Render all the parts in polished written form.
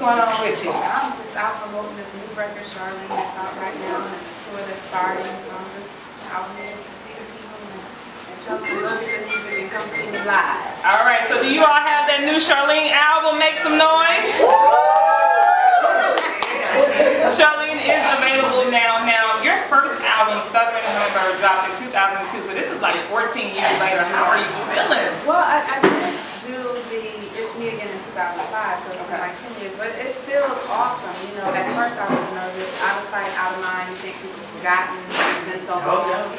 going on with you? I'm just out promoting this new record, Charlene, that's out right now, and the tour that's starting. So I'm just out here to see the people and tell them to love the music and come see me live. All right, so do you all have that new Charlene album? Make some noise. Charlene is available now. Now, your first album, Southern Hummingbird, dropped in 2002, so this is like 14 years later. How are you feeling? Well, I did do the It's Me Again in 2005, so it's been like 10 years, but it feels awesome. You know, at first I was nervous, out of sight, out of mind. You think people have forgotten, it's been so long.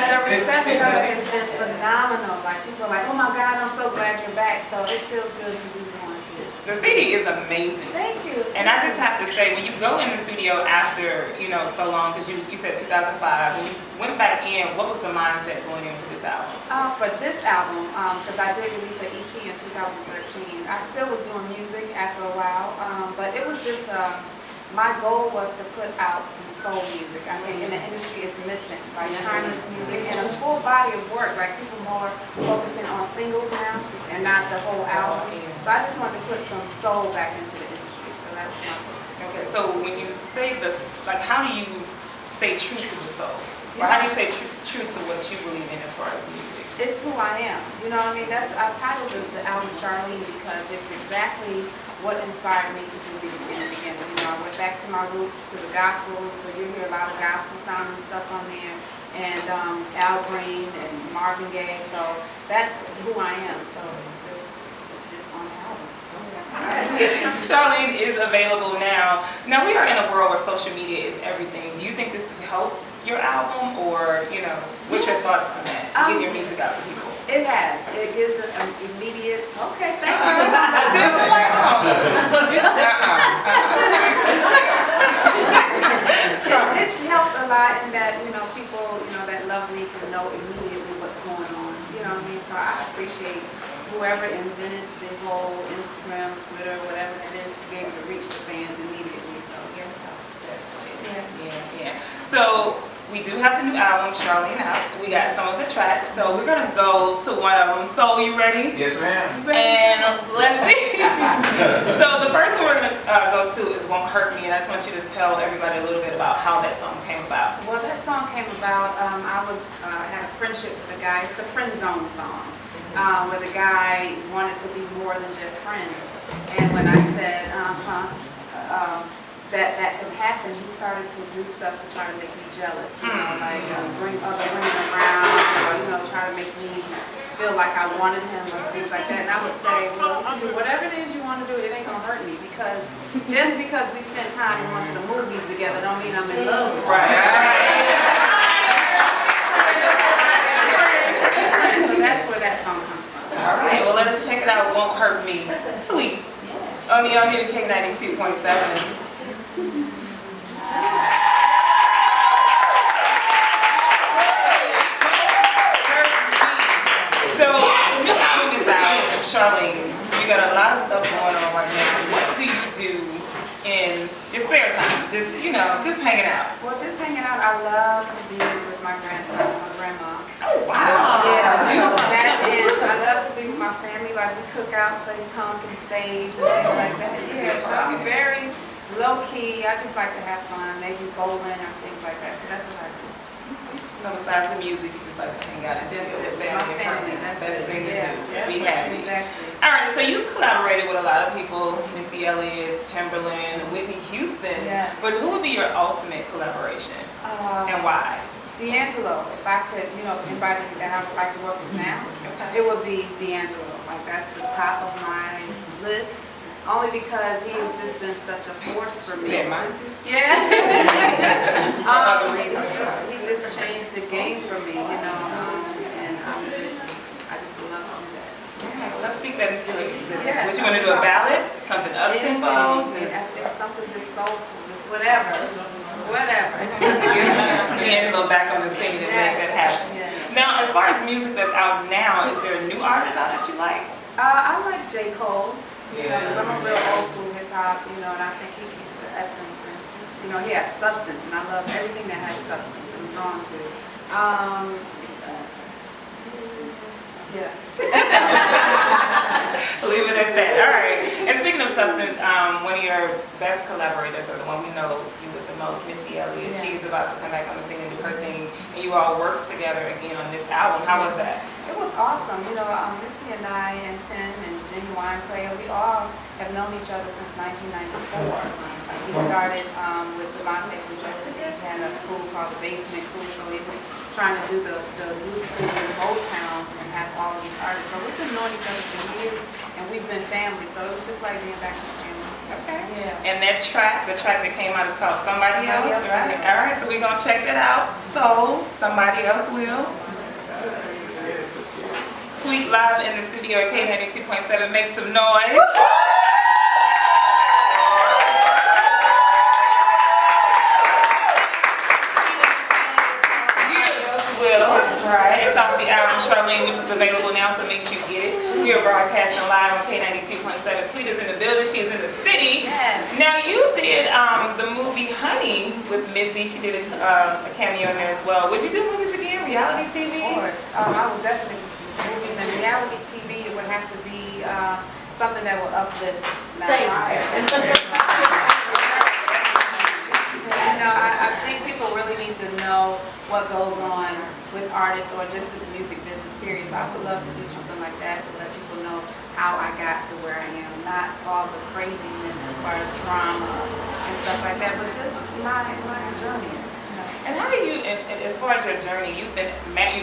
The reception of it has been phenomenal. Like, people are like, oh my God, I'm so glad you're back. So it feels good to be going to it. The CD is amazing. Thank you. And I just have to say, when you go in the studio after, you know, so long, because you said 2005, when you went back in, what was the mindset going into this album? For this album, because I did release an EP in 2013, I still was doing music after a while, but it was just, my goal was to put out some soul music. I think in the industry it's missing, like timeless music and a full body of work, like people more focusing on singles now and not the whole album. So I just wanted to put some soul back into the industry, so that was my focus. Okay, so when you say this, like, how do you stay true to the soul? Or how do you stay true to what you believe in as far as music? It's who I am. You know what I mean? That's I titled the album Charlene because it's exactly what inspired me to do music in the beginning. You know, I went back to my roots, to the gospel, so you hear a lot of gospel sounding stuff on there, and Al Green and Marvin Gaye. So that's who I am. So it's just on the album. Charlene is available now. Now we are in a world where social media is everything. Do you think this has helped your album, or you know, what's your thoughts on that? Getting your music out to people. It has. It gives an immediate. Okay, thank you. It's helped a lot in that people that love me can know immediately what's going on. You know what I mean? So I appreciate whoever invented the whole Instagram, Twitter, whatever it is, to be able to reach the fans immediately. So yes, definitely. Yeah. So we do have the new album, Charlene, out. We got some of the tracks, so we're gonna go to one of them. So you ready? Yes, ma'am. And let's see. So the first one we're gonna go to is "Won't Hurt Me," and I just want you to tell everybody a little bit about how that song came about. Well, that song came about. I had a friendship with a guy. It's a friend zone song. Where the guy wanted to be more than just friends. And when I said, that could happen, he started to do stuff to try to make me jealous. You know, like bring other women around, or, try to make me feel like I wanted him or things like that. And I would say, well, do whatever it is you want to do, it ain't going to hurt me. Because just because we spend time going to the movies together don't mean I'm in love with you. Right. So that's where that song comes from. All right, well, let us check it out. "Won't Hurt Me." Sweet. On the K92.7's. So, the new album is out, Charlene. You got a lot of stuff going on right now. What do you do in your spare time? Just hanging out. Well, just hanging out. I love to be with my grandson and my grandma. Oh, wow. Yeah, so that is, I love to be with my family. Like, we cook out, play tonk and spades and things like that. Yeah, so I'm very low key. I just like to have fun, maybe bowling and things like that. So that's what I do. So besides the music, you just like to hang out and Just chill with my family and family. friends. That's the it. thing to Yeah, do. Just be happy. Exactly. All right, so you've collaborated with a lot of people, Missy Elliott, Timberland, Whitney Houston. Yes. But who would be your ultimate collaboration and why? D'Angelo. If I could, anybody that I would like to work with now, it would be D'Angelo. Like, that's the top of my list. Only because he has just been such a force for me. Yeah. He just changed the game for me, and I just would love to do that. Okay, well, let's speak that into existence. Yeah, What you want to do, a ballad? Something up-tempo? I think something just soulful, just whatever. D'Angelo back on the scene and make that happen. Yes. Now, as far as music that's out now, is there a new artist out that you like? I like J. Cole. Yeah. Because I'm a real old school hip hop, and I think he keeps the essence, and he has substance, and I love everything that has substance. I'm drawn to. Yeah. Leave it at that. All right. And speaking of substance, one of your best collaborators, or the one we know you with the most, Missy Elliott, she's about to come back on the scene and do her thing, and you all worked together again on this album. How was that? It was awesome. You know, Missy and I and Tim and Janee Renee, we all have known each other since 1994. We started with Devontae from Jersey. He had a crew called the Basement Crew, so he was trying to do the new school in Motown and have all of these artists. So we've been knowing each other for years, and we've been family. So it was just like being back in the family. Okay. Yeah. And that track, the track that came out is called Somebody Else, right? Yeah. All right, so we're going to check that out. So, Somebody Else will. Tweet live in the studio at K92.7. Make some noise. Right, it's off the album Charlene, which is available now, so make sure you get it. We are broadcasting live on K92.7. Tweet is in the building, she is in the city. Yes. Now you did the movie Honey with Missy. She did a cameo in there as well. Would you do movies again, reality TV? Of course. I would definitely do movies, and reality TV, it would have to be something that will uplift my life. You know, I think people really need to know what goes on with artists or just this music business, period. So I would love to do something like that to let people know how I got to where I am. Not all the craziness as far as drama and stuff like that, but just my journey. You know. And how do you, and as far as your journey, you've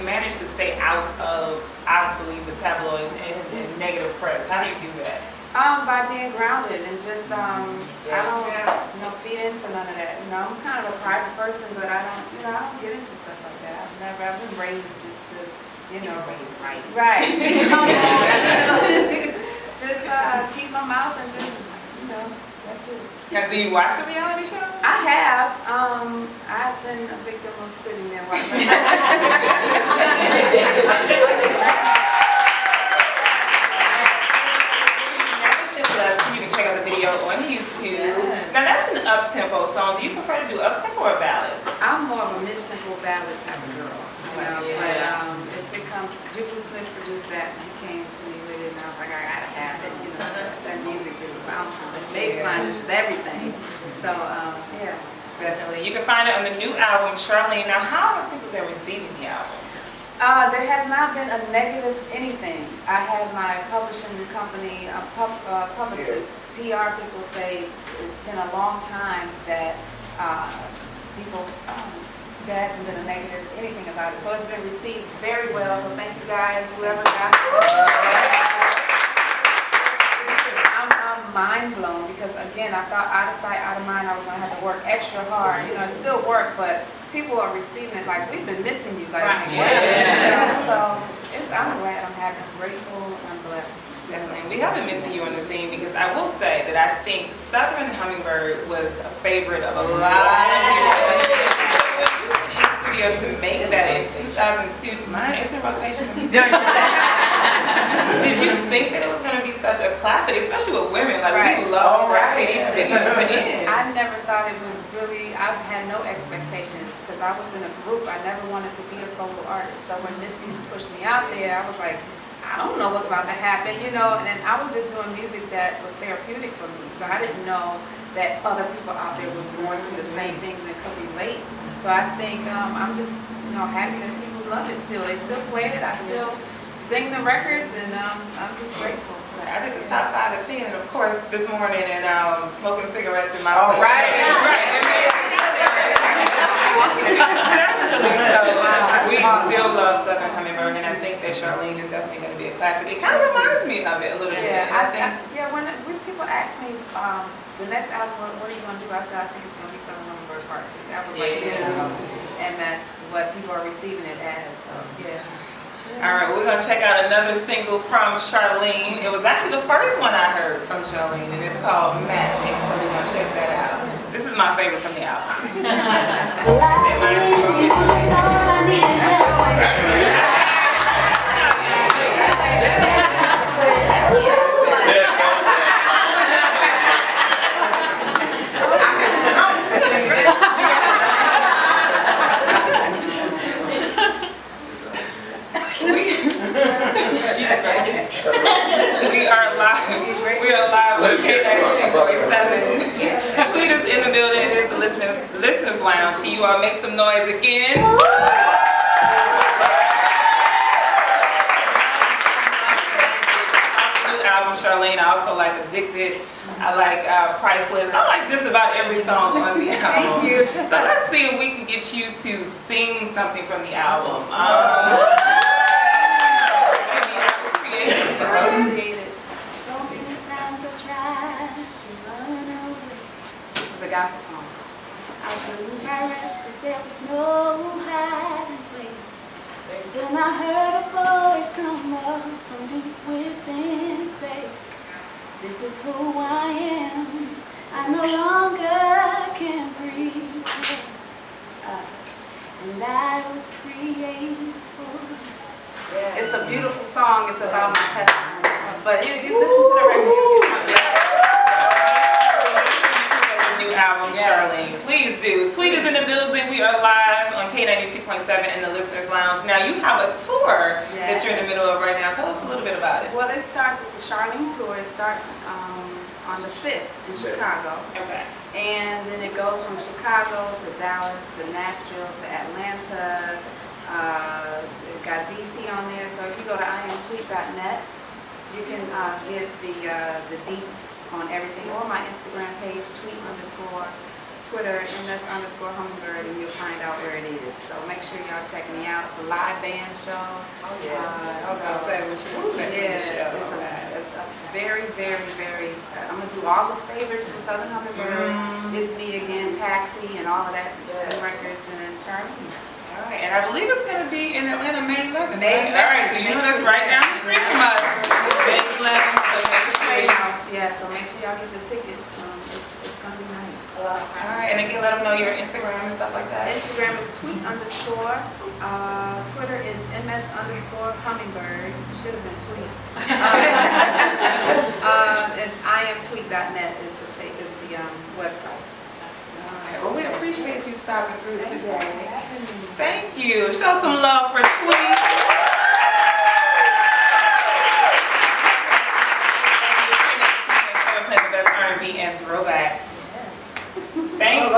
managed to stay out of, I believe, the tabloids and negative press. How do you do that? By being grounded and just, I don't, feed into none of that. You know, I'm kind of a private person, but I don't get into stuff like that. I've been raised just to, raised right. Right. Just keep my mouth and just, that's it. Now, do you watch the reality shows? I have. I've been a victim of sitting there watching. You can check out the video on YouTube. Yes. Now that's an up-tempo song. Do you prefer to do up-tempo or ballad? I'm more of a mid-tempo ballad type of girl. Yes. But if it comes, Jupiter Smith produced that and he came to me with it and I was like, I gotta have it. That music is bouncing. The bass line is everything. So, yeah. Definitely. You can find it on the new album, Charlene. Now, how have people been receiving the album? There has not been a negative anything. I had my publishing company, publicists, PR people say it's been a long time that people, there hasn't been a negative anything about it. So it's been received very well. So thank you guys, whoever got it. I'm mind blown because again, I thought out of sight, out of mind, I was gonna have to work extra hard. It's still work, but people are receiving it like we've been missing you, like right. So I'm glad, I'm happy, I'm grateful, and I'm blessed. Definitely. We have been missing you on the scene because I will say that I think Southern Hummingbird was a favorite of a lot of people. In the studio to make that in 2002. Mine is in rotation. Did you think that it was going to be such a classic, especially with women? Like, we love that CD from beginning. I never thought it would really, I had no expectations because I was in a group. I never wanted to be a solo artist. So when Missy pushed me out there, I was like, I don't know what's about to happen, and then I was just doing music that was therapeutic for me. So I didn't know that other people out there was going through the same things and could relate. So I think I'm just, happy that people love it still. They still play it. I still sing the records, and I'm just grateful. I did the top 5 to 10, and of course this morning, and smoking cigarettes in my place. Right. Definitely. So we still love Southern Hummingbird, and I think that Charlene is definitely going to be a classic. It kind of reminds me of it a little bit. Yeah, when people ask me the next album, what are you going to do? I said I think it's going to be Southern Hummingbird Part 2. That was like and that's what people are receiving it as. So yeah. All right, we're going to check out another single from Charlene. It was actually the first one I heard from Charlene, and it's called Magic, so we're going to check that out. This is my favorite from the album. We are live. We are live on K92.7's. Tweet us in the building. It is the listeners lounge. Can you all make some noise again? New album, Charlene. I also like Addicted. I like Priceless. I like just about every song on the album. Thank you. So let's see if we can get you to sing something from the album. So many times I tried to run away. This is a gospel song. I couldn't rest because there was no hiding place. Then I heard a voice come up from deep within say, this is who I am. I no longer can breathe. And I was created for this. It's a beautiful song. It's about my testimony. But you listen to the record. New album, Charlene. Please do. Tweet us in the building. We are live on K92.7 in the Listeners Lounge. Now you have a tour that you're in the middle of right now. Tell us a little bit about it. Well, it's the Charlene tour. It starts on the 5th in Chicago. Okay. And then it goes from Chicago to Dallas to Nashville to Atlanta. We've got DC on there. So if you go to iamtweet.net, you can get the deets on everything, or my Instagram page, tweet_Twitter, ms_hummingbird, and you'll find out where it is. So make sure y'all check me out. It's a live band show. Oh, yes. It's a very, very, very, I'm going to do all his favorites from Southern Hummingbird. It's Me Again, Taxi, and all of that records, and then Charlene. All right, and I believe it's going to be in Atlanta May 11th. May 11th. All right, so you know that's right down the street from us. May 11th, so make sure so make sure y'all get the tickets. It's going to be nice. All right, and again, let them know your Instagram and stuff like that. Instagram is tweet_. Twitter is ms_hummingbird. Should have been tweet. It's iamtweet.net is the website. Well, we appreciate you stopping through today. Thank you. Show some love for Tweet. Play the best R&B and throwbacks. Thank you.